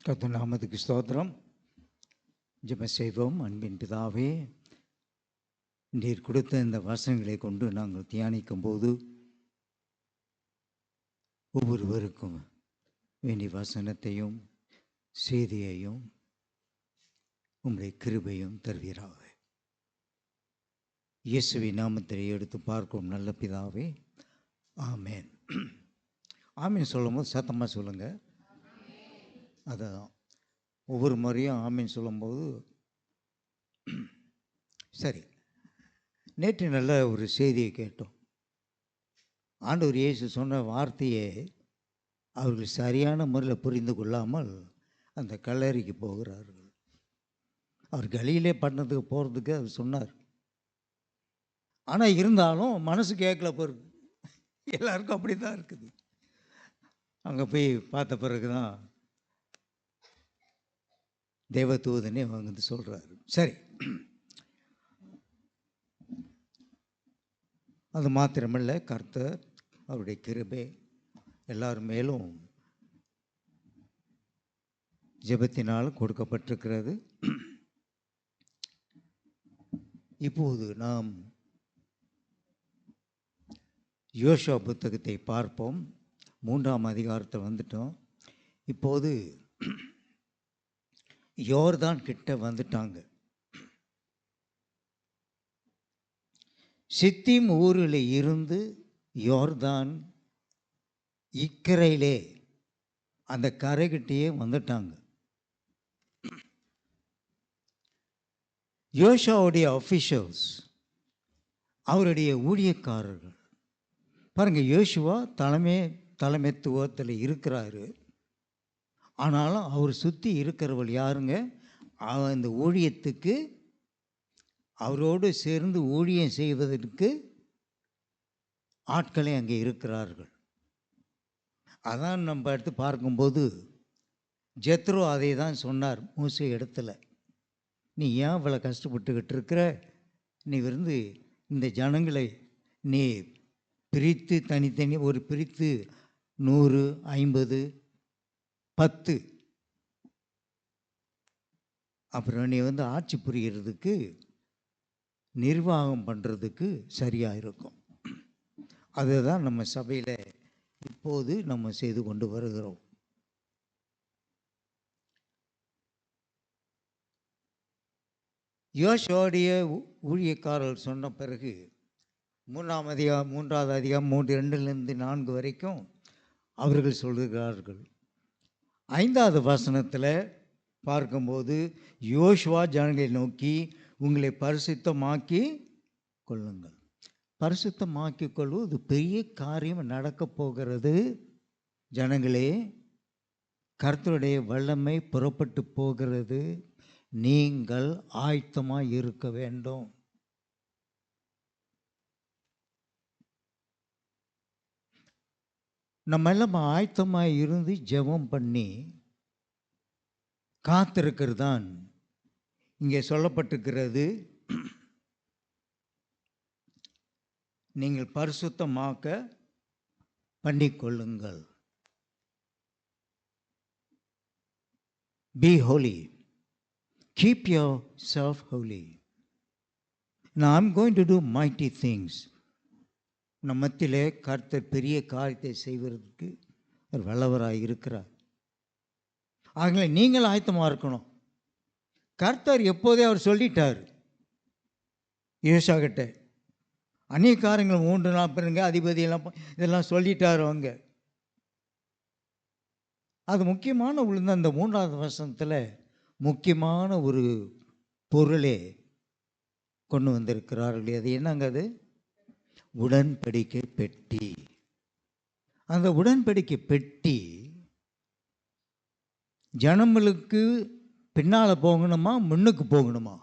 கர்த்தர் நாமத்துக்கு ஸ்தோத்திரம். ஜெபம் செய்வோம். அன்பின் பிதாவே, நீர் கொடுத்த இந்த வசனங்களை கொண்டு நாங்கள் தியானிக்கும் போது ஒவ்வொருவருக்கும் வேண்டிய வசனத்தையும் செய்தியையும் உம்முடைய கிருபையும் தருவீராக. இயேசுவின் நாமத்தை எடுத்து பார்க்கும் நல்ல பிதாவே, ஆமேன். ஆமீன் சொல்லும்போது சத்தமாக சொல்லுங்கள். அதான் ஒவ்வொரு முறையும் ஆமீன் சொல்லும்போது சரி. நேற்று நல்ல ஒரு செய்தியை கேட்டோம். ஆண்டவர் இயேசு சொன்ன வார்த்தையை அவர்கள் சரியான முறையில் புரிந்து கொள்ளாமல் அந்த கல்லறைக்கு போகிறார்கள். அவர் கலியிலே பட்டணத்துக்கு போகிறதுக்கு அவர் சொன்னார். ஆனால் இருந்தாலும் மனசு கேட்கல போகிறது. எல்லாருக்கும் அப்படி தான் இருக்குது. அங்கே போய் பார்த்த பிறகு தான் தேவதூதனே வந்து சொல்கிறாரு. சரி, அது மாத்திரமல்ல, கர்த்தர் அவருடைய கிருபை எல்லார் மேலும் ஜெபத்தினால் கொடுக்கப்பட்டிருக்கிறது. இப்போது நாம் யோசுவா புத்தகத்தை பார்ப்போம். 3ஆம் அதிகாரத்தை வந்துட்டோம். இப்போது யோர்தான் கிட்ட வந்துட்டாங்க. சித்தீம் ஊரில் இருந்து யோர்தான் இக்கரையிலே அந்த கரைகிட்டேயே வந்துட்டாங்க. யோசுவாவுடைய அஃபிஷியல்ஸ், அவருடைய ஊழியக்காரர்கள் பாருங்க. யோசுவா தலைமைத்துவத்தில் இருக்கிறாரு. ஆனாலும் அவர் சுற்றி இருக்கிறவள் யாருங்க? இந்த ஊழியத்துக்கு அவரோடு சேர்ந்து ஊழியம் செய்வதற்கு ஆட்களே அங்கே இருக்கிறார்கள். அதான் நம்ம எடுத்து பார்க்கும்போது ஜெத்ரோ அதை தான் சொன்னார் மோசே இடத்துல. நீ ஏன் இவ்வளோ கஷ்டப்பட்டுக்கிட்டு இருக்கிற? நீ வந்து இந்த ஜனங்களை நீ பிரித்து தனித்தனி ஒரு பிரித்து 100, 50, 10 அப்புறம் நீ வந்து ஆட்சி புரிகிறதுக்கு நிர்வாகம் பண்ணுறதுக்கு சரியாக இருக்கும். அதுதான் நம்ம சபையில் இப்போது நம்ம செய்து கொண்டு வருகிறோம். யோசுவாவுடைய ஊழியக்காரர்கள் சொன்ன பிறகு 3ஆவது அதிகாரம் 3:2 4 வரைக்கும் அவர்கள் சொல்லுகிறார்கள். 5வது வசனத்தில் பார்க்கும்போது யோசுவா ஜனங்களை நோக்கி, உங்களை பரிசுத்தமாக்கி கொள்ளுங்கள். பரிசுத்தமாக்கி கொள்வது பெரிய காரியம் நடக்கப் போகிறது. ஜனங்களே, கர்த்தருடைய வல்லமை புறப்பட்டு போகிறது. நீங்கள் ஆயத்தமாக இருக்க வேண்டும். நம்ம எல்லாம் ஆயத்தமாக இருந்து ஜெபம் பண்ணி காத்திருக்கிறது தான் இங்கே சொல்லப்பட்டிருக்கிறது. நீங்கள் பரிசுத்தமாக்க பண்ணிக்கொள்ளுங்கள். Be holy. Keep yourself holy. Now I'm going to do mighty things. நம் மத்தியிலே கர்த்தர் பெரிய காரியத்தை செய்வதற்கு வல்லவராக இருக்கிறார். ஆகவே நீங்கள் ஆயத்தமாக இருக்கணும். கர்த்தர் எப்போதே அவர் சொல்லிட்டார் யோசுவா கிட்ட. அநேக காரியங்கள் 3 நாள் பிறங்க அதிபதியெல்லாம் இதெல்லாம் சொல்லிட்டார் அவங்க. அது முக்கியமான உள்ள அந்த 3வது வசனத்தில் முக்கியமான ஒரு பொருளே கொண்டு வந்திருக்கிறார்கள். அது என்னங்க? அது உடன்படிக்கை பெட்டி. அந்த உடன்படிக்கை பெட்டி ஜனங்களுக்கு பின்னால் போகணுமா, முன்னுக்கு போகணுமா?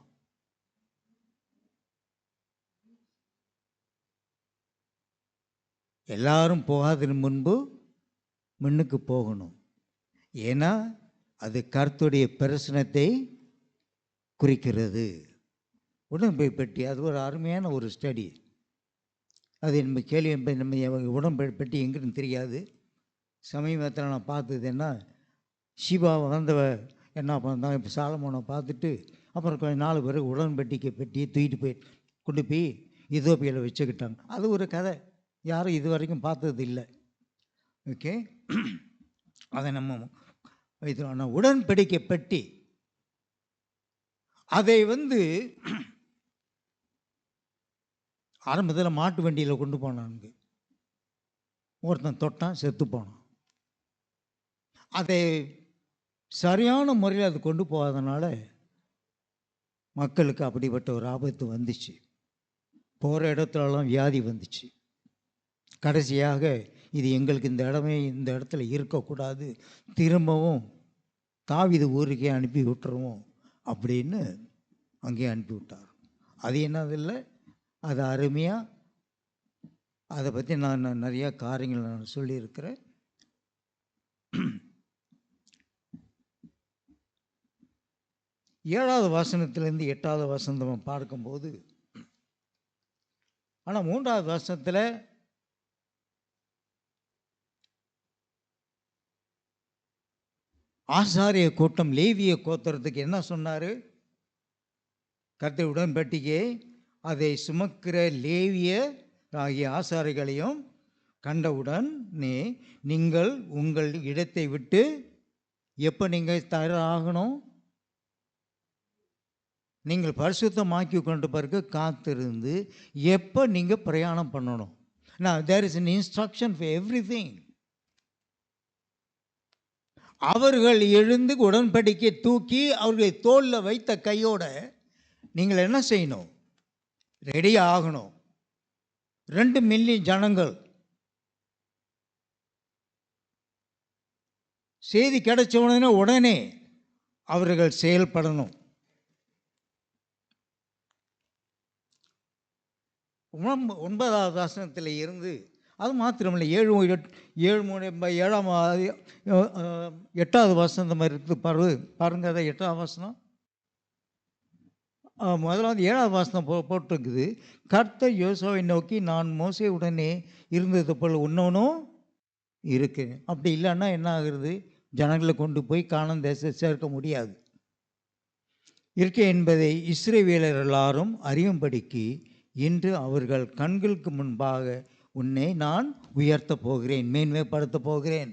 எல்லாரும் போகாதற்கு முன்பு முன்னுக்கு போகணும். ஏன்னா அது கர்த்தருடைய பிரசனத்தை குறிக்கிறது. உடன்படிக்கை பெட்டி அது ஒரு அருமையான ஒரு ஸ்டடி. அது நம்ம கேள்வி, நம்ம உடன்படிக்கை பெட்டி எங்கிருந்து தெரியாது. சமீபத்தில் நான் பார்த்தது என்ன, ஷிபா வந்தவ என்ன பண்ணான், இப்போ சாலமோனை பார்த்துட்டு அப்புறம் கொஞ்ச நாள் பிறகு உடன்படிக்கை பெட்டியை தூக்கிட்டு போய் கொண்டு போய் இதோப்பியில் வச்சுக்கிட்டாங்க. அது ஒரு கதை, யாரும் இது வரைக்கும் பார்த்தது இல்லை. ஓகே, அதை நம்ம வைத்தோம். உடன்படிக்கை பெட்டி அதை ஆரம்பத்தில் மாட்டு வண்டியில் கொண்டு போனானுங்க. ஒருத்தன் தொட்டான், செத்து போனான். அதை சரியான முறையில் அது கொண்டு போகாதனால மக்களுக்கு அப்படிப்பட்ட ஒரு ஆபத்து வந்துச்சு. போகிற இடத்துலலாம் வியாதி வந்துச்சு. கடைசியாக இது எங்களுக்கு இந்த இடத்துல இருக்கக்கூடாது, திரும்பவும் தாவீது ஊருக்கே அனுப்பி விட்டுருவோம் அப்படின்னு அங்கேயே அனுப்பி விட்டார். அது என்னதில்லை, அது அருமையாக அதை பற்றி நான் நிறையா காரியங்கள் நான் சொல்லியிருக்கிறேன். 7வது வசனத்திலேருந்து 8வது வசனம் பார்க்கும்போது, ஆனால் 3வது வசனத்தில் ஆசாரிய கூட்டம் லேவிய கோத்திரத்துக்கு என்ன சொன்னார்? கர்த்தர் உடன்படிக்கை அதை சுமக்கிற லேவிய ஆகிய ஆசாரிகளையும் கண்டவுடன் நீங்கள் உங்கள் இடத்தை விட்டு எப்போ நீங்கள் தயாராகணும்? நீங்கள் பரிசுத்தமாக்கி கொண்ட பிறகு காத்திருந்து எப்போ நீங்கள் பிரயாணம் பண்ணணும். Now there is an instruction for everything. அவர்கள் எழுந்து உடன்படிக்கை தூக்கி அவர்களை தோளில் வைத்த கையோட நீங்கள் என்ன செய்யணும்? ரெடி ஆகணும். 2 மில்லியன் ஜனங்கள் செய்தி கிடைச்ச உடனே அவர்கள் செயல்படணும். 9வது வசனத்தில் இருந்து அது மாத்திரமில்லை, 8வது வசனம் இருக்குது பாருங்க. அதை 8வது வசனம் முதலாவது 7வது வசனம் போட்டிருக்குது. கர்த்தர் யோசுவாவை நோக்கி, நான் மோசே உடனே இருந்தது போல் உன்னவனும் இருக்கு. அப்படி இல்லைன்னா என்ன ஆகுறது? ஜனங்களை கொண்டு போய் கானான் தேசத்தை சேர்க்க முடியாது. இருக்கை என்பதை இஸ்ரவேலர் எல்லாரும் அறியும்படிக்கு இன்று அவர்கள் கண்களுக்கு முன்பாக உன்னை நான் உயர்த்த போகிறேன், மேன்மைப்படுத்த போகிறேன்.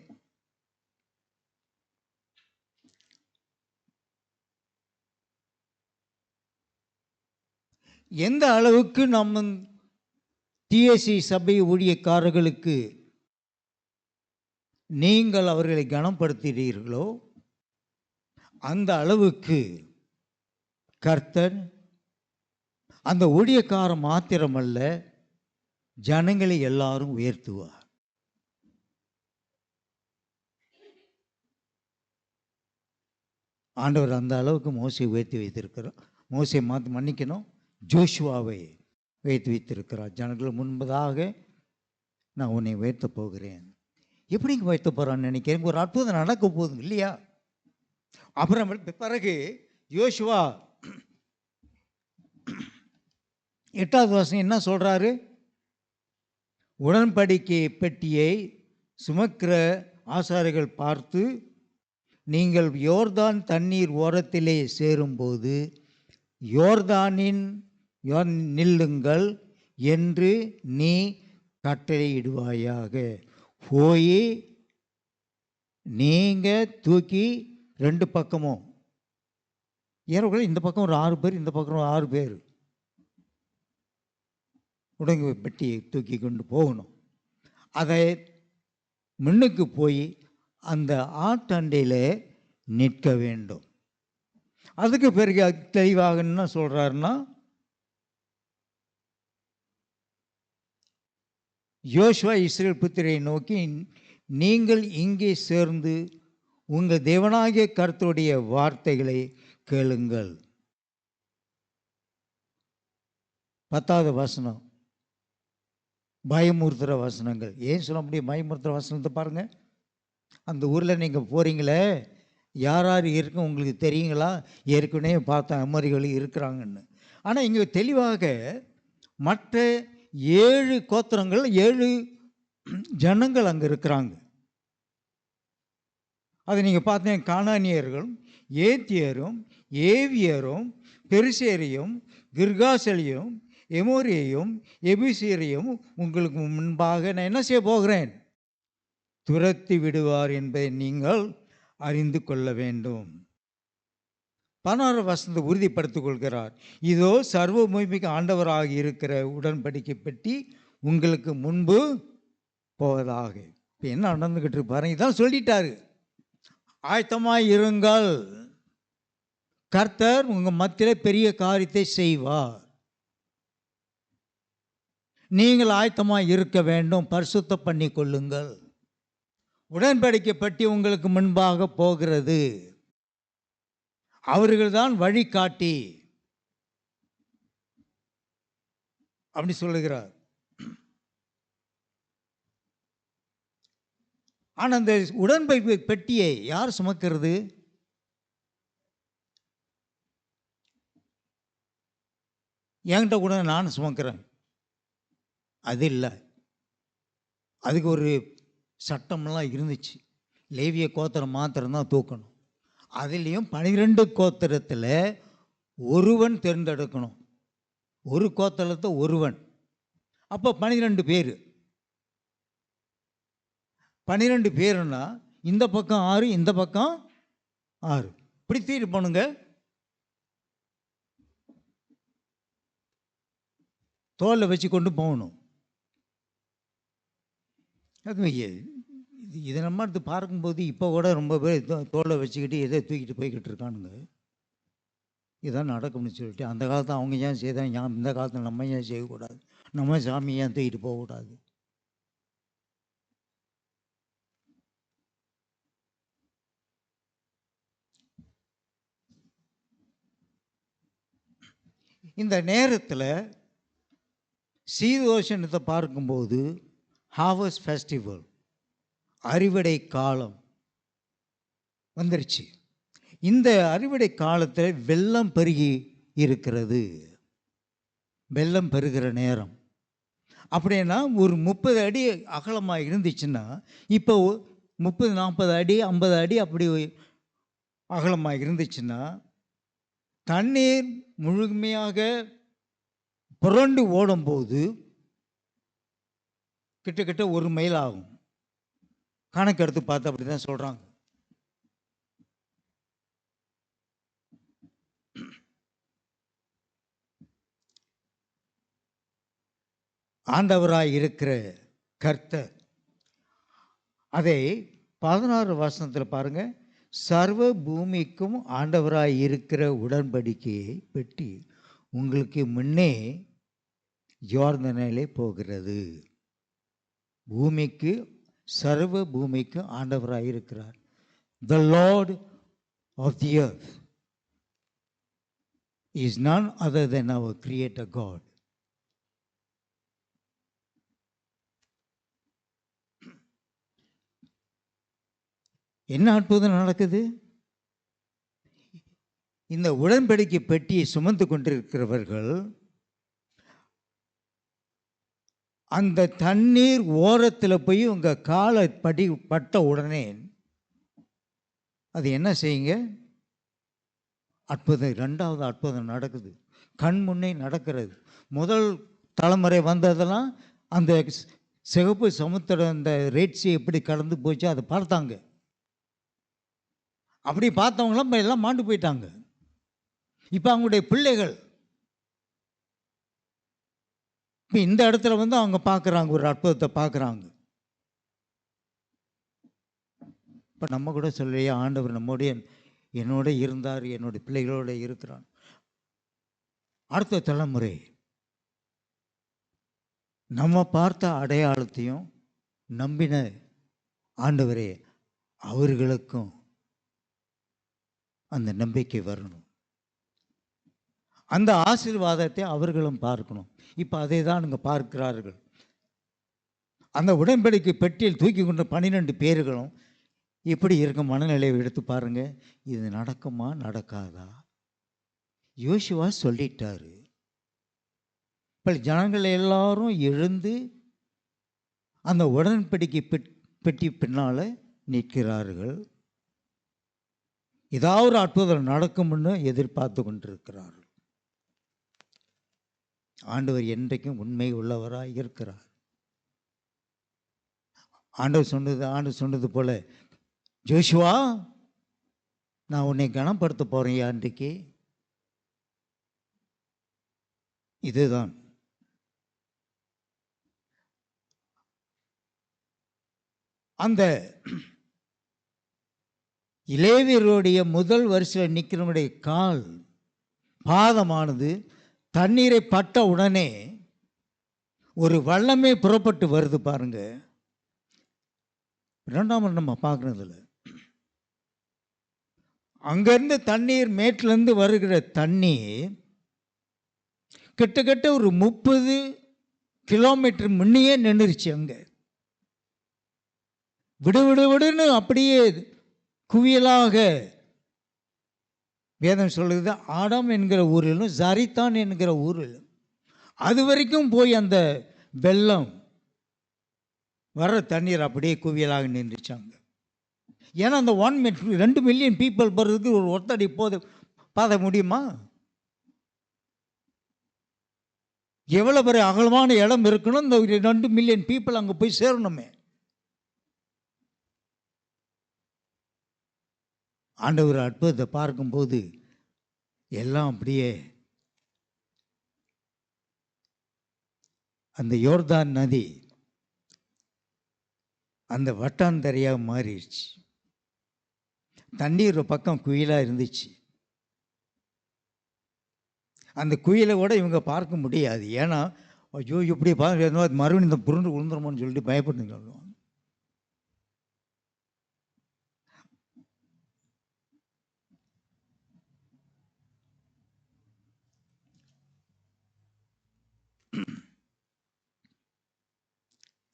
எந்த அளவுக்கு நம்ம டிஎஸ்சி சபை ஊழியக்காரர்களுக்கு நீங்கள் அவர்களை கனப்படுத்துகிறீர்களோ அந்த அளவுக்கு கர்த்தர் அந்த ஊழியக்காரன் மாத்திரமல்ல, ஜனங்களை எல்லாரும் உயர்த்துவார். ஆண்டவர் அந்த அளவுக்கு மோசை உயர்த்தி வைத்திருக்கிறார். மோசை மன்னிக்கணும், ஜோஷுவாவை உயர்த்தி வைத்திருக்கிறார். ஜனங்கள் முன்பதாக நான் உன்னை உயர்த்த போகிறேன். எப்படிங்க உயர்த்த போகிறான்னு நினைக்கிறேன். ஒரு அற்புதம் நடக்க போகுது இல்லையா? அப்புறம் பிறகு யோசுவா 8வது வசனம் என்ன சொல்கிறாரு? உடன்படிக்கை பெட்டியை சுமக்கிற ஆசாரிகள் பார்த்து, நீங்கள் யோர்தான் தண்ணீர் ஓரத்திலே சேரும்போது யோர்தானின் நில்லுங்கள் என்று நீ கட்டளையிடுவாயாக. போய் நீங்கள் தூக்கி 2 பக்கமும் ஏறக்குள்ள இந்த பக்கம் ஒரு 6 பேர், இந்த பக்கம் ஒரு 6 பேர் உடங்கு பெட்டியை தூக்கி கொண்டு போகணும். அதை முன்னுக்கு போய் அந்த ஆட்டண்டையில் நிற்க வேண்டும். அதுக்கு பிறகு தெளிவாக என்ன சொல்கிறாருன்னா, யோசுவா இஸ்ரவேல் புத்திரை நோக்கி, நீங்கள் இங்கே சேர்ந்து உங்கள் தேவனாகிய கர்த்தருடைய வார்த்தைகளை கேளுங்கள். 10வது வசனம் பயமுறுத்துகிற வசனங்கள். ஏன் சொல்ல முடியும் பயமுறுத்துகிற வசனத்தை பாருங்கள். அந்த ஊரில் நீங்கள் போகிறீங்களே, யார் யார் இருக்கும் உங்களுக்கு தெரியுங்களா? ஏற்கனவே பார்த்த அமரிகள் இருக்கிறாங்கன்னு. ஆனால் இங்கே தெளிவாக மற்ற 7 கோத்திரங்கள் 7 ஜனங்கள் அங்கே இருக்கிறாங்க. அதை நீங்கள் பார்த்தீங்கன்னா கானானியர்களும் ஏத்தியரும் ஏவியரும் பெருசேரியும் கிர்காசலியும் எமோரியையும் எபிசீரையும் உங்களுக்கு முன்பாக நான் என்ன செய்ய போகிறேன்? துரத்தி விடுவார் என்பதை நீங்கள் அறிந்து கொள்ள வேண்டும். 16 வசனத்தை உறுதிப்படுத்திக் கொள்கிறார். இதோ சர்வ பூமிக்கு ஆண்டவராக இருக்கிற உடன்படிக்கை பெட்டி உங்களுக்கு முன்பு போவதாக. இப்போ என்ன நடந்துக்கிட்டு இருப்பாரு? இதான் சொல்லிட்டாரு, ஆயத்தமாய் இருங்கள், கர்த்தர் உங்கள் மத்தியிலே பெரிய காரியத்தை செய்வார். நீங்கள் ஆயத்தமாய் இருக்க வேண்டும், பரிசுத்தம் பண்ணி கொள்ளுங்கள். உடன்படிக்கை பெட்டி உங்களுக்கு முன்பாக போகிறது. அவர்கள்தான் வழிகாட்டி அப்படி சொல்லுகிறார். ஆனால் அந்த உடன்படிக்கை பெட்டியை யார் சுமக்கிறது? என்கிட்ட கூட நான் சுமக்கிறேன், அது இல்லை. அதுக்கு ஒரு சட்டமெல்லாம் இருந்துச்சு. லேவிய கோத்திரம் மாத்திரம்தான் தூக்கணும். அதுலேயும் 12 கோத்திரத்தில் ஒருவன் தேர்ந்தெடுக்கணும். ஒரு கோத்திரத்தை ஒருவன். அப்போ 12 பேர். 12 பேருன்னா இந்த பக்கம் 6, இந்த பக்கம் 6, இப்படி தீட்டு போனுங்க. தோலை வச்சு கொண்டு போகணும். அது இதை நம்ம எடுத்து பார்க்கும்போது இப்போ கூட ரொம்ப பேர் தோலை வச்சுக்கிட்டு எதை தூக்கிட்டு போய்கிட்டு இருக்கானுங்க. இதான் நடக்கும்னு சொல்லிட்டு அந்த காலத்தில் அவங்க ஏன் செய்தாங்க, இந்த காலத்தில் நம்ம ஏன் செய்யக்கூடாது? நம்ம சாமி ஏன் தூக்கிட்டு போகக்கூடாது? இந்த நேரத்தில் சீதோஷணத்தை பார்க்கும்போது ஹார்வெஸ்ட் ஃபெஸ்டிவல், அறுவடை காலம் வந்துருச்சு. இந்த அறுவடை காலத்தில் வெள்ளம் பெருகி இருக்கிறது. வெள்ளம் பெருகிற நேரம் அப்படின்னா ஒரு 30 அடி அகலமாக இருந்துச்சுன்னா இப்போ 30, 40 அடி, 50 அடி அப்படி அகலமாக இருந்துச்சுன்னா தண்ணீர் முழுமையாக புரண்டு ஓடும்போது கிட்டத்தட்ட 1 மைல் ஆகும். கணக்கு எடுத்து பார்த்து அப்படி தான் சொல்கிறாங்க. ஆண்டவராய் இருக்கிற கர்த்தர் அதை 16 வசனத்தில் பாருங்க, சர்வ பூமிக்கும் ஆண்டவராய் இருக்கிற உடன்படிக்கையை பெட்டி உங்களுக்கு முன்னே யோர்தானிலே போகிறது. பூமிக்கு, சர்வ பூமிக்கு ஆண்டவராய் இருக்கிறார். The Lord of the earth is none other than our creator God. என்ன அற்புதம் நடக்குது? இந்த உடன்படிக்கை பெட்டியை சுமந்து கொண்டிருக்கிறவர்கள் அந்த தண்ணீர் ஓரத்தில் போய் உங்கள் காலை பட்ட உடனே அது என்ன செய்யுங்க? அற்புதம். 2வது அற்புதம் நடக்குது, கண் முன்னே நடக்கிறது. முதல் தலைமுறை வந்ததெல்லாம் அந்த சிகப்பு சமுத்திரம், அந்த ரெட் சீ எப்படி கடந்து போச்சு அதை பார்த்தாங்க. அப்படி பார்த்தவங்களாம் எல்லாம் மாண்டு போயிட்டாங்க. இப்போ அவங்களுடைய பிள்ளைகள் இப்போ இந்த இடத்துல வந்து அவங்க பார்க்குறாங்க, ஒரு அற்புதத்தை பார்க்குறாங்க. இப்போ நம்ம கூட சொல்லையா, ஆண்டவர் நம்முடைய என்னோட இருந்தார், என்னுடைய பிள்ளைகளோட இருக்கிறான். அடுத்த தலைமுறை நம்ம பார்த்த அடையாளத்தையும் நம்பின ஆண்டவரே அவர்களுக்கும் அந்த நம்பிக்கை வரணும், அந்த ஆசீர்வாதத்தை அவர்களும் பார்க்கணும். இப்போ அதை தான் இங்கே பார்க்கிறார்கள். அந்த உடன்படிக்கை பெட்டியில் தூக்கி கொண்ட 12 பேர்களும் எப்படி இருக்கும் மனநிலையை எடுத்து பாருங்க. இது நடக்குமா நடக்காதா? யோசுவா சொல்லிட்டாரு. இப்போ ஜனங்கள் எல்லாரும் எழுந்து அந்த உடன்படிக்கை பெட்டி பின்னால் நிற்கிறார்கள். ஏதாவது ஒரு அற்புதம் நடக்கும்னு எதிர்பார்த்து கொண்டிருக்கிறார். ஆண்டவர் என்றைக்கும் உண்மை உள்ளவராக இருக்கிறார். ஆண்டவர் சொன்னது போல, ஜோஷுவா, நான் உன்னை கனப்படுத்த போறேன் அன்றைக்கு. இதுதான் அந்த லேவியருடைய முதல் வரிசையில் நிற்கிறவனுடைய கால் பாதமானது தண்ணீரை பட்ட உடனே ஒரு வல்லமே புறப்பட்டு வருது பாருங்க. இரண்டாம் நம்ம பார்க்கறதில்ல. அங்கிருந்து தண்ணீர், மேட்டிலிருந்து வருகிற தண்ணீர் கிட்டத்தட்ட ஒரு 30 கிலோமீட்டர் முன்னையே நின்றுச்சு. அங்க விடுன்னு அப்படியே குவியலாக வேதம் சொல்லுது. ஆடாம் என்கிற ஊரிலும் சரித்தான் என்கிற ஊரிலும் அது வரைக்கும் போய் அந்த வெள்ளம் வர்ற தண்ணீர் அப்படியே குவியலாக நின்றுச்சாங்க. ஏன்னா அந்த 2 மில்லியன் பீப்புள் போகிறதுக்கு ஒரு ஒத்தடி பாத முடியுமா? எவ்வளோ பெரிய அகலமான இடம் இருக்கணும், இந்த 2 மில்லியன் பீப்புள் அங்கே போய் சேரணுமே. ஆண்டவர் அற்புதத்தை பார்க்கும்போது எல்லாம் அப்படியே அந்த யோர்தான் நதி அந்த வட்டாந்தரையாக மாறிடுச்சு. தண்ணீர் பக்கம் குயிலாக இருந்துச்சு. அந்த குயிலை கூட இவங்க பார்க்க முடியாது. ஏன்னா ஐயோ இப்படி பார்க்க மறுபடியும் இந்த புருண்டு உளுந்துருமோன்னு சொல்லிட்டு பயப்பட்டு சொல்லுவாங்க.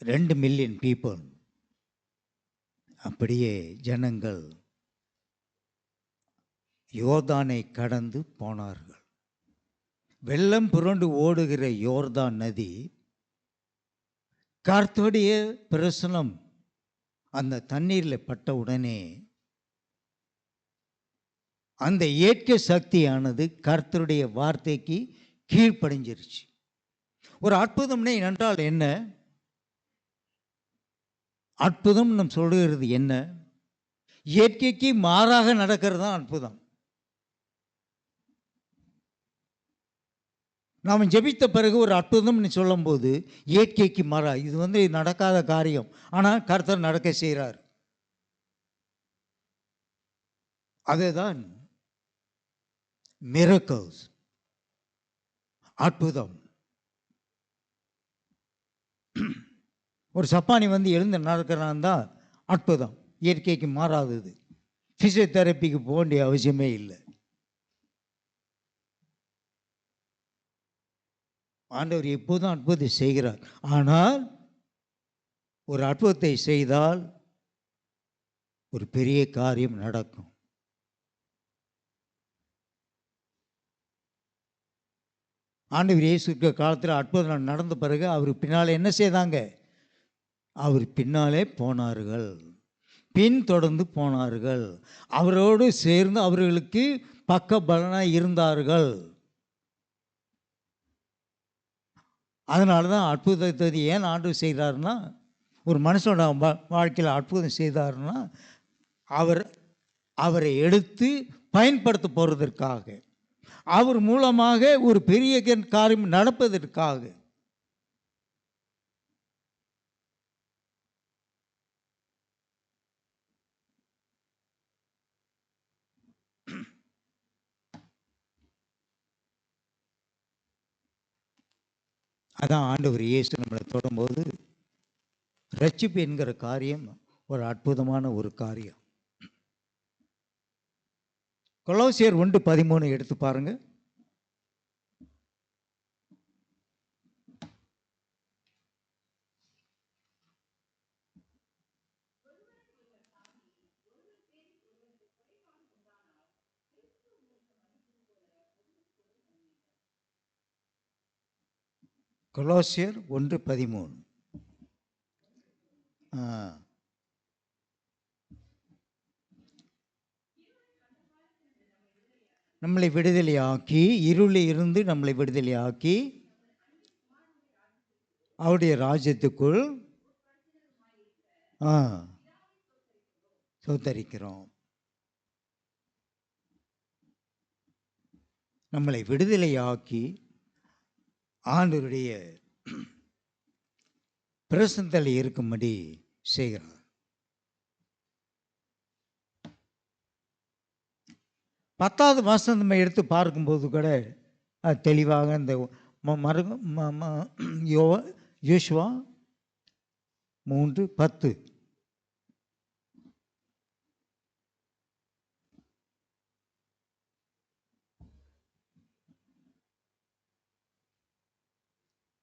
ரெண்டு மில்லியன் பீப்புள் அப்படியே ஜனங்கள் யோர்தானை கடந்து போனார்கள். வெள்ளம் புரண்டு ஓடுகிற யோர்தான் நதி கர்த்தருடைய பிரசனம் அந்த தண்ணீரில் பட்ட உடனே அந்த இயற்கை சக்தியானது கர்த்தருடைய வார்த்தைக்கு கீழ்ப்படிஞ்சிருச்சு. ஒரு அற்புதம்னே என்றால் என்ன? அற்புதம் நம் சொல்லுகிறது என்ன? இயற்கைக்கு மாறாக நடக்கிறது தான் அற்புதம். நாம் ஜெபித்த பிறகு ஒரு அற்புதம்னு சொல்லும்போது இயற்கைக்கு மாறா, இது நடக்காத காரியம், ஆனால் கர்த்தர் நடக்க செய்கிறார். அதுதான் மிரக்கல்ஸ், அற்புதம். ஒரு சப்பானி எழுந்து நடக்கிறான் தான் அற்புதம், இயற்கைக்கு மாறாதது. பிசியோதெரப்பிக்கு போக வேண்டிய அவசியமே இல்லை. ஆண்டவர் எப்போதும் அற்புதத்தை செய்கிறார். ஆனால் ஒரு அற்புதத்தை செய்தால் ஒரு பெரிய காரியம் நடக்கும். ஆண்டவர் இயேசு காலத்தில் அற்புதம் நடந்த பிறகு அவர் பின்னாலே என்ன செய்தாங்க? அவர் பின்னாலே போனார்கள், பின்தொடர்ந்து போனார்கள், அவரோடு சேர்ந்து அவர்களுக்கு பக்க பலனாக இருந்தார்கள். அதனால தான் அற்புதத்தை ஏன் ஆண்டவர் செய்கிறாருன்னா, ஒரு மனுஷனோட வாழ்க்கையில் அற்புதம் செய்தாருன்னா அவரை எடுத்து பயன்படுத்த போகிறதற்காக, அவர் மூலமாக ஒரு பெரிய காரியம் நடப்பதற்காக. அதான் ஆண்டவர் இயேசு நம்மளை தொடும்போது ரட்சிப்பு என்கிற காரியம் ஒரு அற்புதமான ஒரு காரியம். கொலோசியர் 1:13 எடுத்து பாருங்க. கொலோசியர் 1:13. நம்மளை விடுதலையாக்கி, இருளில் இருந்து நம்மளை விடுதலையாக்கி அவருடைய ராஜ்யத்துக்குள் சோத்தரிக்கிறோம். நம்மளை விடுதலையாக்கி ஆண்டவருடைய பிரசன்னத்தில் இருக்கும்படி செய்கிறார். பத்தாவது மாதம் நம்ம எடுத்து பார்க்கும்போது கூட தெளிவாக இந்த யோசுவா 3:10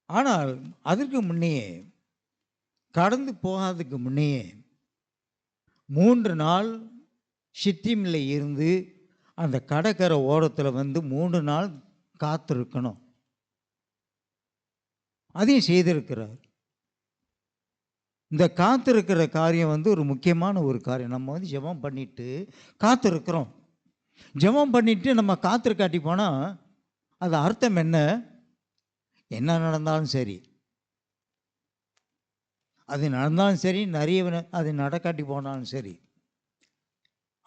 ஆனால் அதற்கு முன்னையே, கடந்து போகாததுக்கு முன்னையே 3 நாள் சித்திமில் இருந்து அந்த கடற்கரை ஓரத்தில் வந்து 3 நாள் காத்திருக்கணும். அதையும் செய்திருக்கிறார். இந்த காத்திருக்கிற காரியம் வந்து ஒரு முக்கியமான ஒரு காரியம். நம்ம வந்து ஜெபம் பண்ணிட்டு காத்திருக்கிறோம். ஜெபம் பண்ணிட்டு நம்ம காத்திருக்காட்டி போனால் அது அர்த்தம் என்ன? என்ன நடந்தாலும் சரி, அது நடந்தாலும் சரி, நிறைய அது நடக்காட்டி போனாலும் சரி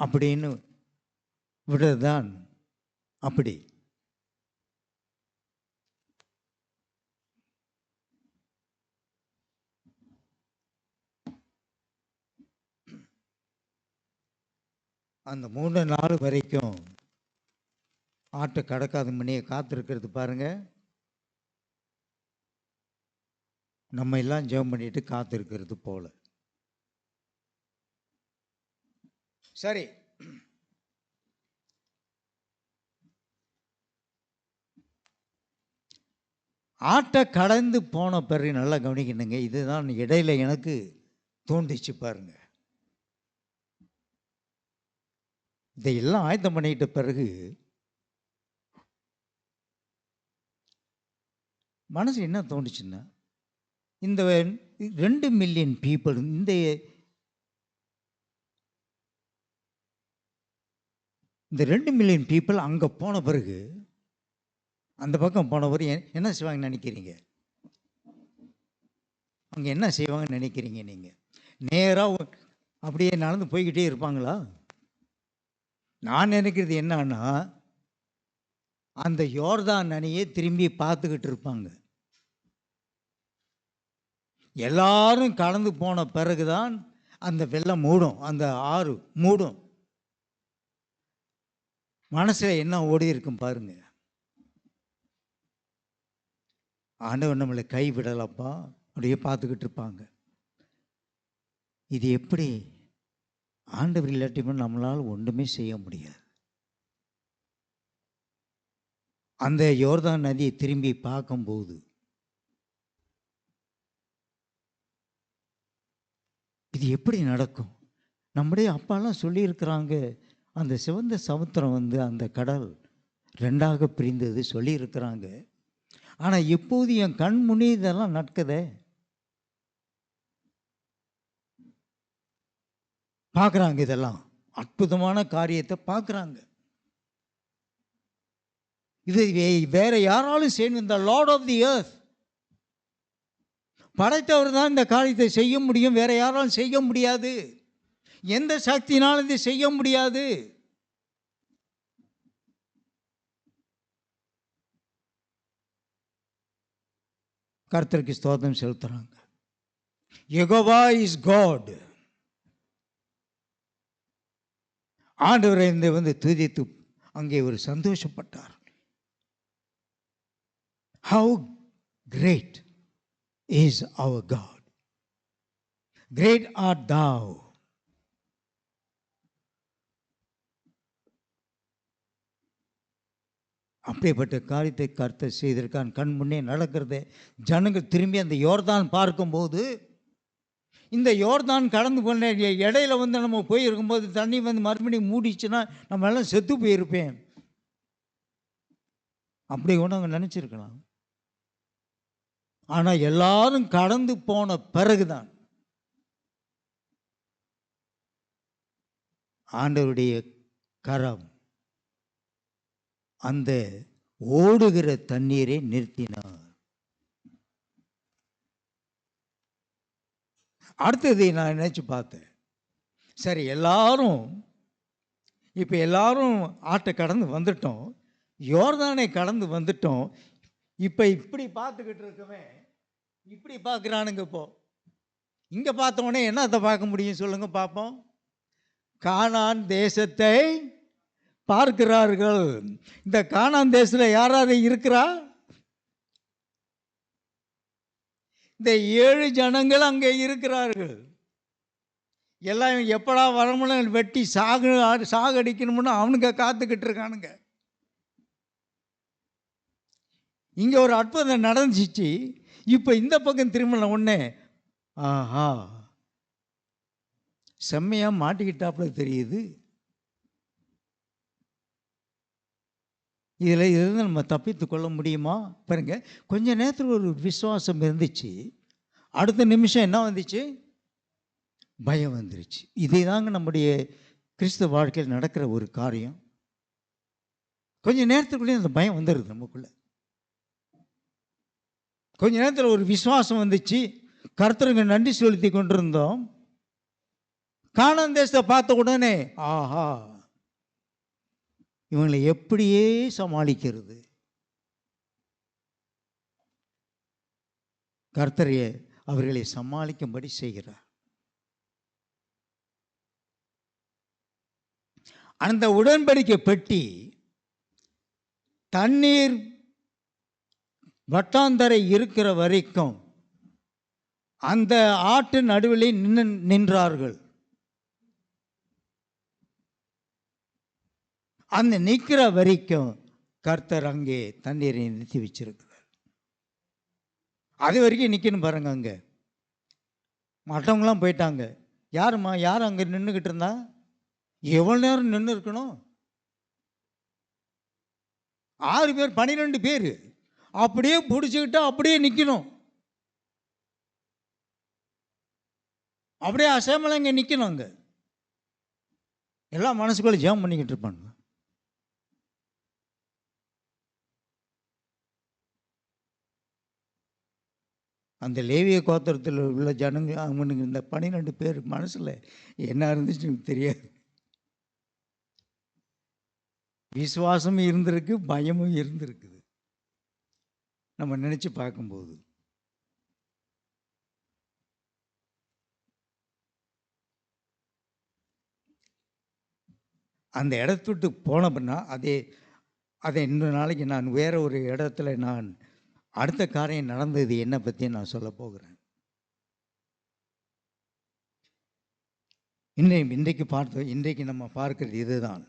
அப்படின்னு விடுறதுதான். அப்படி அந்த 3 நாள் வரைக்கும் ஆட்டை கடக்காத முன்னே காத்திருக்கிறது பாருங்க. நம்ம எல்லாம் ஜெபம் பண்ணிட்டு காத்திருக்கிறது போல. சரி, ஆட்டை கடந்து போன பிறகு நல்லா கவனிக்கணுங்க. இதுதான் இடையில எனக்கு தோன்றிச்சு பாருங்க. இதையெல்லாம் ஆயத்தம் பண்ணிட்ட பிறகு மனசு என்ன தோணுச்சுன்னா, இந்த 2 மில்லியன் பீப்புள், இந்த 2 மில்லியன் பீப்புள் அங்கே போன பிறகு, அந்த பக்கம் போன பிறகு என்ன செய்வாங்கன்னு நினைக்கிறீங்க? அங்கே என்ன செய்வாங்கன்னு நினைக்கிறீங்க நீங்கள்? நேராக அப்படியே நடந்து போய்கிட்டே இருப்பாங்களா? நான் நினைக்கிறது என்னன்னா, அந்த யோர்தான் அணையை திரும்பி பார்த்துக்கிட்டு இருப்பாங்க. எல்லாரும் கடந்து போன பிறகுதான் அந்த வெள்ளம் மூடும், அந்த ஆறு மூடும். மனசுல என்ன ஓடி இருக்கும் பாருங்க. ஆண்டவர் நம்மளை கைவிடலப்பா அப்படியே பார்த்துக்கிட்டு இருப்பாங்க. இது எப்படி? ஆண்டவர் இல்லாட்டியும் நம்மளால் ஒன்றுமே செய்ய முடியாது. அந்த யோர்தான் நதியை திரும்பி பார்க்கும்போது இது எப்படி நடக்கும்? நம்முடைய அப்பாலாம் சொல்லியிருக்கிறாங்க, அந்த சிவந்த சமுத்திரம் வந்து அந்த கடல் 2ஆக பிரிந்தது சொல்லியிருக்கிறாங்க. ஆனால் இப்போது என் கண் முன்னே இதெல்லாம் நடக்குதே. பார்க்குறாங்க, இதெல்லாம் அற்புதமான காரியத்தை பார்க்குறாங்க. இது வேற யாராலும் செய்யணும்? இந்த லார்ட் ஆஃப் தி எர்த், படைத்தவர் தான் இந்த காரியத்தை செய்ய முடியும். வேற யாராலும் செய்ய முடியாது. எந்த சக்தினாலும் இதை செய்ய முடியாது. கர்த்தருக்கு ஸ்தோத்திரம் செலுத்துறாங்க. Jehovah is God. ஆண்டவரை வந்து துதித்து அங்கே ஒரு சந்தோஷப்பட்டார். How great is our God. Great art thou. அப்படிப்பட்ட காரியத்தை கர்த்தர் செய்திருக்கான். கண் முன்னே நடக்கிறதே. ஜனங்கள் திரும்பி அந்த யோர்தான் பார்க்கும்போது, இந்த யோர்தான் கடந்து போன இடையில வந்து நம்ம போயிருக்கும்போது தண்ணி வந்து மறுபடியும் மூடிச்சுன்னா நம்ம எல்லாம் செத்து போயிருப்பேன் அப்படி ஒன்று அவங்க நினச்சிருக்கலாம். ஆனால் எல்லாரும் கடந்து போன பிறகுதான் ஆண்டவருடைய கரம் அந்த ஓடுகிற தண்ணீரை நிறுத்தினார். அடுத்தது நான் நினைச்சு பார்த்தேன், சரி எல்லாரும் இப்போ எல்லாரும் ஆட்டை கடந்து வந்துட்டோம், யோர்தானை கடந்து வந்துட்டோம். இப்போ இப்படி பார்த்துக்கிட்டு இருக்கவே இப்படி பார்க்குறானுங்க. இப்போ இங்கே பார்த்தோன்னே என்னத்தை பார்க்க முடியும் சொல்லுங்க பார்ப்போம்? கானான் தேசத்தை பார்க்கிறார்கள். இந்த கானான் தேசத்தில் யாராவது இருக்கிறா? இந்த 7 ஜனங்கள் அங்கே இருக்கிறார்கள். எல்லாம் எப்படா வரமுன்னு வெட்டி சாகடிக்கணும்னு அவனுங்க காத்துக்கிட்டு இருக்கானுங்க. இங்கே ஒரு அற்புதம் நடந்துச்சு. இப்போ இந்த பக்கம் திரும்பின உடனே ஆஹா, செம்மையாக மாட்டிக்கிட்டாப்புல தெரியுது. இதிலிருந்து நம்ம தப்பித்து கொள்ள முடியுமா? பாருங்க, கொஞ்ச நேரத்தில் ஒரு விசுவாசம் இருந்துச்சு, அடுத்த நிமிஷம் என்ன வந்துச்சு? பயம் வந்துருச்சு. இதே தாங்க நம்முடைய கிறிஸ்தவ வாழ்க்கையில் நடக்கிற ஒரு காரியம். கொஞ்ச நேரத்துக்குள்ளேயே அந்த பயம் வந்துடுது நமக்குள்ள. கொஞ்ச நேரத்தில் ஒரு விசுவாசம் வந்துச்சு, கர்த்தருக்கு நன்றி செலுத்தி கொண்டிருந்தோம். கானான் தேசத்தை பார்த்த உடனே ஆஹா, இவங்களை எப்படியே சமாளிக்கிறது? கர்த்தரைய அவர்களை சமாளிக்கும்படி செய்கிறார். அந்த உடன்படிக்கை பெட்டி தண்ணீர் வட்டாந்தரை இருக்கிற வரைக்கும் அந்த ஆட்டு நடுவில் நின்றார்கள். அந்த நிற்கிற வரைக்கும் கர்த்தர் அங்கே தண்ணீரை நிறுத்தி வச்சிருக்கிறார். அது வரைக்கும் நிற்கணும் பாருங்க. அங்கே மற்றவங்களாம் போயிட்டாங்க. யாருமா யார் அங்கே நின்றுக்கிட்டு இருந்தா? எவ்வளோ நேரம் நின்று இருக்கணும்? 6 பேர் 12 பேர் அப்படியே பிடிச்சிக்கிட்டா அப்படியே நிற்கணும். அப்படியே அசைமலை இங்கே நிற்கணும். அங்கே எல்லாம் மனசுக்குள்ள ஜெபம் பண்ணிக்கிட்டு இருப்பாங்க. அந்த லேவிய கோத்திரத்தில் உள்ள ஜனங்க, அவனுக்கு இந்த 12 பேர் மனசில் என்ன இருந்துச்சுன்னு தெரியாது. விசுவாசமும் இருந்திருக்கு, பயமும் இருந்திருக்குது. நம்ம நினச்சி பார்க்கும்போது அந்த இடத்த விட்டு போனப்பன்னா அதை இன்னொரு நாளைக்கு நான் வேறு ஒரு இடத்துல நான் அடுத்த காரியம் நடந்தது என்ன பற்றி நான் சொல்ல போகிறேன். இன்றைக்கு நம்ம பார்க்கிறது இதுதான்.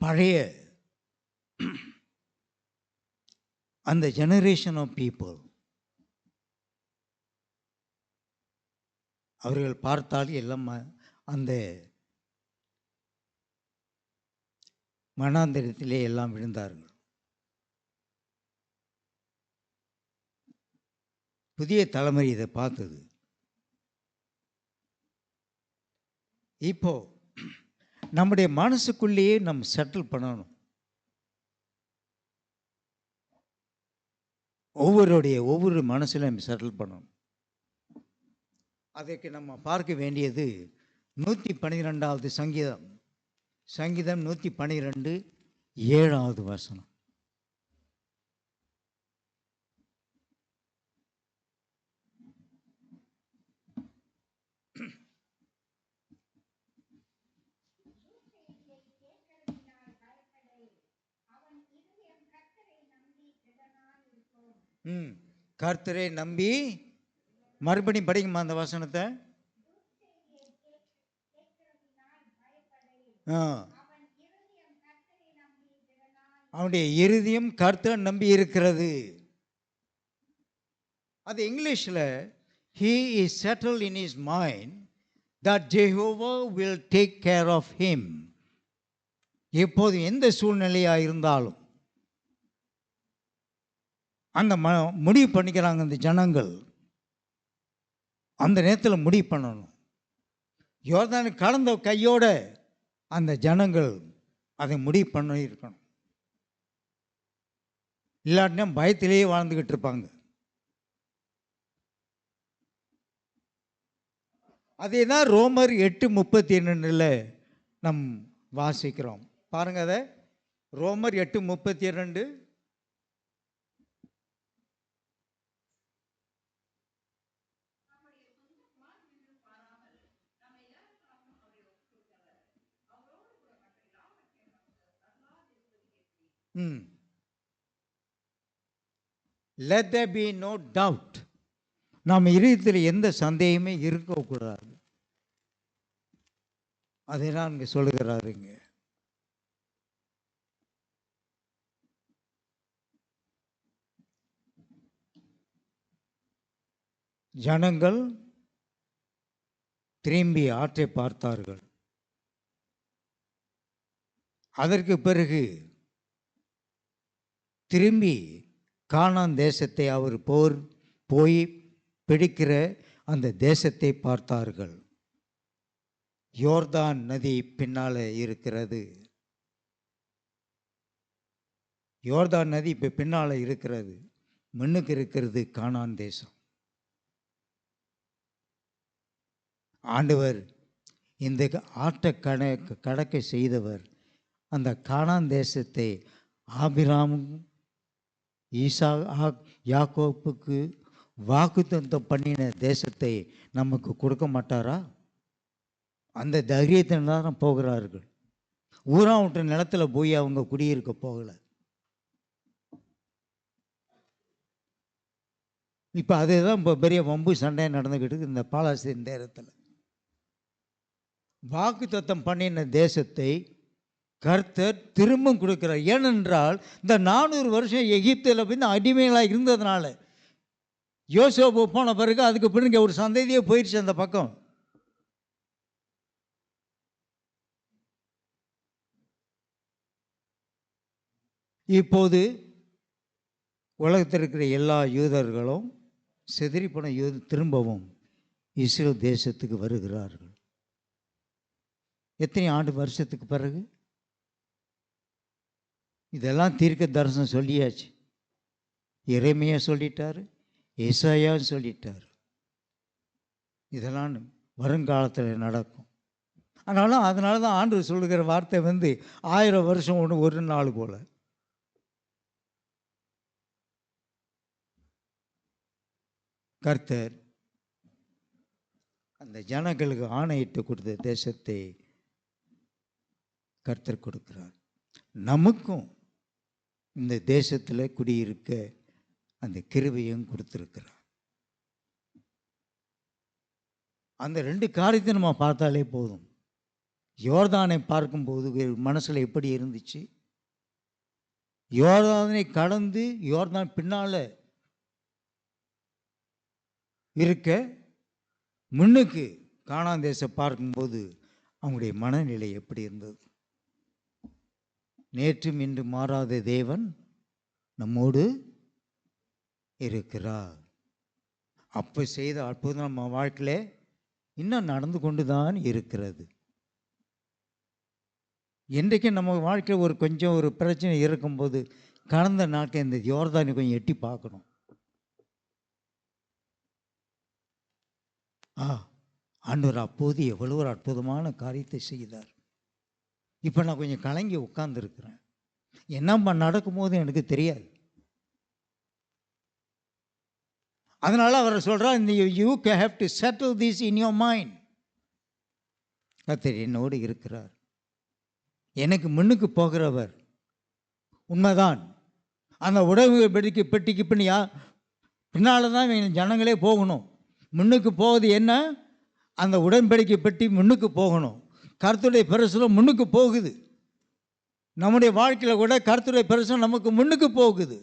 பழைய அந்த ஜெனரேஷன் ஆஃப் பீப்புள், அவர்கள் பார்த்தால் எல்லாம் அந்த மனாந்தரத்திலே எல்லாம் விழுந்தார்கள். புதிய தலைமுறை இதை பார்த்தது. இப்போ நம்முடைய மனசுக்குள்ளேயே நம்ம செட்டில் பண்ணணும். ஒவ்வொரு மனசுலையும் செட்டில் பண்ணணும். அதற்கு நம்ம பார்க்க வேண்டியது 112வது சங்கீதம். சங்கீதம் 112 7வது வசனம். கர்த்தரை நம்பி, மறுபடியும் படிக்குமா அந்த வசனத்தை? அவனுடைய இருதயம் கர்த்தர் நம்பி இருக்கிறது. அது இங்கிலீஷில் he is settled in his mind that Jehovah will take care of him. எப்போது எந்த சூழ்நிலையாக இருந்தாலும் அந்த முடிவு பண்ணிக்கிறாங்க அந்த ஜனங்கள். அந்த நேரத்தில் முடிவு பண்ணணும், யோர்தானை கடந்த கையோட அந்த ஜனங்கள் அதை முடிவு பண்ணி இருக்கணும். இல்லாட்டினா பயத்திலேயே வாழ்ந்துக்கிட்டு இருப்பாங்க. அதே தான் ரோமர் 8:32 நம் வாசிக்கிறோம். பாருங்க, அதை ரோமர் 8:32. Let there be no doubt. நம்ம இருதயத்தில் எந்த சந்தேகமே இருக்கக்கூடாது. அதை நான் இங்கே சொல்லுகிறாருங்க. ஜனங்கள் திரும்பி ஆற்றை பார்த்தார்கள். அதற்கு பிறகு திரும்பி கானான் தேசத்தை அவர் போய் பிடிக்கிற அந்த தேசத்தை பார்த்தார்கள். யோர்தான் நதி பின்னால இருக்கிறது. யோர்தான் நதி இப்போ பின்னால இருக்கிறது. முன்னுக்கு இருக்கிறது கானான் தேசம். ஆண்டவர் இந்த ஆற்றை கடக்க செய்தவர் அந்த கானான் தேசத்தை ஆபிராமும் யாக்கோப்புக்கு வாக்குத்தத்தம் பண்ணின தேசத்தை நமக்கு கொடுக்க மாட்டாரா? அந்த தைரியத்தில் தான் போகிறார்கள். ஊரா விட்ட நிலத்துல போய் அவங்க குடியிருக்க போகலை. இப்போ அதுதான் இப்போ பெரிய வம்பு சண்டை நடந்துக்கிட்டு இந்த பாலாஸ்தீன் நேரத்தில். வாக்குத்தத்தம் பண்ணின தேசத்தை கர்த்தர் திரும்ப கொடுக்கிறார். ஏனென்றால் இந்த 400 வருஷம் எகிப்தில் வந்து அடிமைகளாக இருந்ததுனால யோசேப்பு போன பிறகு அதுக்கு பிறகு ஒரு சந்ததியே போயிடுச்சு அந்த பக்கம். இப்போது உலகத்தில் இருக்கிற எல்லா யூதர்களும் சிதறி போன திரும்பவும் இஸ்ரேல் தேசத்துக்கு வருகிறார்கள். எத்தனை வருஷத்துக்கு பிறகு? இதெல்லாம் தீர்க்க தரிசனம் சொல்லியாச்சு. எரேமியா சொல்லிட்டாரு, ஏசாயா சொல்லிட்டார். இதெல்லாம் வருங்காலத்தில் நடக்கும். அதனால தான் ஆண்டவர் சொல்லுகிற வார்த்தை வந்து 1000 வருஷம் ஒரு நாள் போல. கர்த்தர் அந்த ஜனங்களுக்கு ஆணையிட்டு கொடுத்த தேசத்தை கர்த்தர் கொடுக்கிறார். நமக்கும் இந்த தேசத்தில் குடியிருக்க அந்த கிருபையும் கொடுத்திருக்கிறார். அந்த 2 காரியத்தை நம்ம பார்த்தாலே போதும். யோர்தானை பார்க்கும்போது மனசில் எப்படி இருந்துச்சு? யோர்தானை கடந்து யோர்தான் பின்னால் இருக்க முன்னுக்கு கானான் தேசம் பார்க்கும்போது அவங்களுடைய மனநிலை எப்படி இருந்தது? நேற்றும் இன்று மாறாத தேவன் நம்மோடு இருக்கிறார். அப்போ செய்த அற்புதம் நம்ம வாழ்க்கையில் இன்னும் நடந்து கொண்டு தான் இருக்கிறது. என்றைக்கு நம்ம வாழ்க்கையில் கொஞ்சம் ஒரு பிரச்சனை இருக்கும்போது கடந்த நாட்கள் இந்த யோர்தானை கொஞ்சம் எட்டி பார்க்கணும். ஆண்டவர் அப்போது எவ்வளோ ஒரு அற்புதமான காரியத்தை செய்தார். இப்போ நான் கொஞ்சம் கலங்கி உட்கார்ந்துருக்கிறேன். என்ன நடக்கும்போது எனக்கு தெரியாது. அதனால அவர் சொல்கிறார், you have to settle this in your mind. கர்த்தர் என்னோடு இருக்கிறார். எனக்கு முன்னுக்கு போகிறவர் உண்மைதான். அந்த உடம்பு பெட்டிக்கு பின்னால் தான் ஜனங்களே போகணும். முன்னுக்கு போவது என்ன? அந்த உடன்படிக்கை பெட்டி முன்னுக்கு போகணும். கர்த்தருடைய பிரசனம் முன்னுக்கு போகுது. நம்முடைய வாழ்க்கையில் கூட கர்த்தருடைய பிரசனம் நமக்கு முன்னுக்கு போகுது.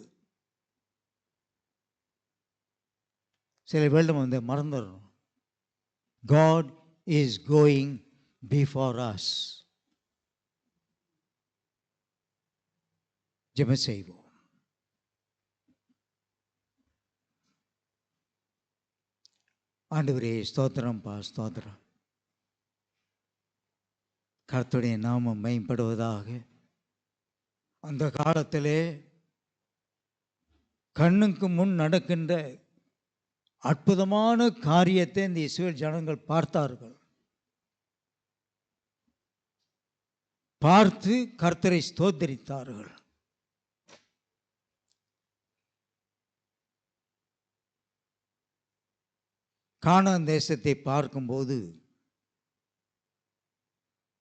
சில வேளை வந்து மறந்துடணும். God is going before us. ஜெபம் செய்வோம். ஆண்டவரே, ஸ்தோத்திரம் ஸ்தோத்திரம். கர்த்தருடைய நாமம் மேம்படுவதாக. அந்த காலத்திலே கண்ணுக்கு முன் நடக்கின்ற அற்புதமான காரியத்தை இந்த இஸ்ரவேல் ஜனங்கள் பார்த்தார்கள். பார்த்து கர்த்தரை ஸ்தோத்தரித்தார்கள். கானான் தேசத்தை பார்க்கும்போது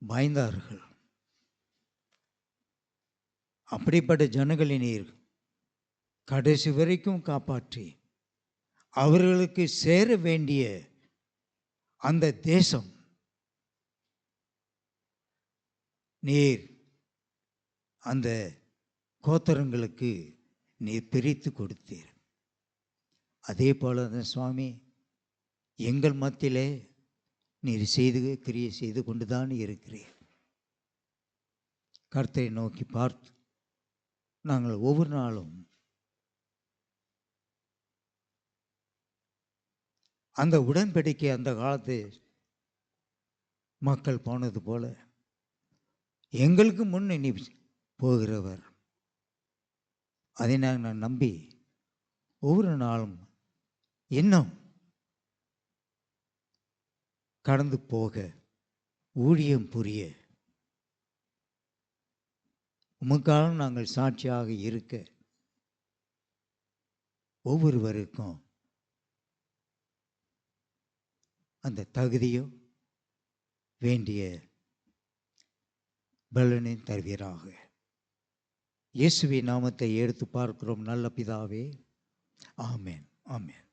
பயந்தார்கள். அப்படிப்பட்ட ஜனங்களை நீர் கடைசி வரைக்கும் காப்பாற்றி அவர்களுக்கு சேர வேண்டிய அந்த தேசம் நீர் அந்த கோத்திரங்களுக்கு நீர் பிரித்து கொடுத்தீர். அதே போல சுவாமி எங்கள் மத்தியிலே நீர் கிரியை செய்து கொண்டுதான் இருக்கிறீர். கர்த்தரை நோக்கி பார்த்து நாங்கள் ஒவ்வொரு நாளும் அந்த உடன்படிக்கை அந்த காலத்து மக்கள் போனது போல எங்களுக்கு முன் நீ போகிறவர், அதை நாங்கள் நம்பி ஒவ்வொரு நாளும் இன்னும் கடந்து போக ஊழியம் புரிய உமக்காலும் நாங்கள் சாட்சியாக இருக்க ஒவ்வொருவருக்கும் அந்த தகுதியோ வேண்டிய பலனை தருவீராக. இயேசுவின் நாமத்தை எடுத்து பார்க்கிறோம் நல்ல பிதாவே. ஆமென், ஆமென்.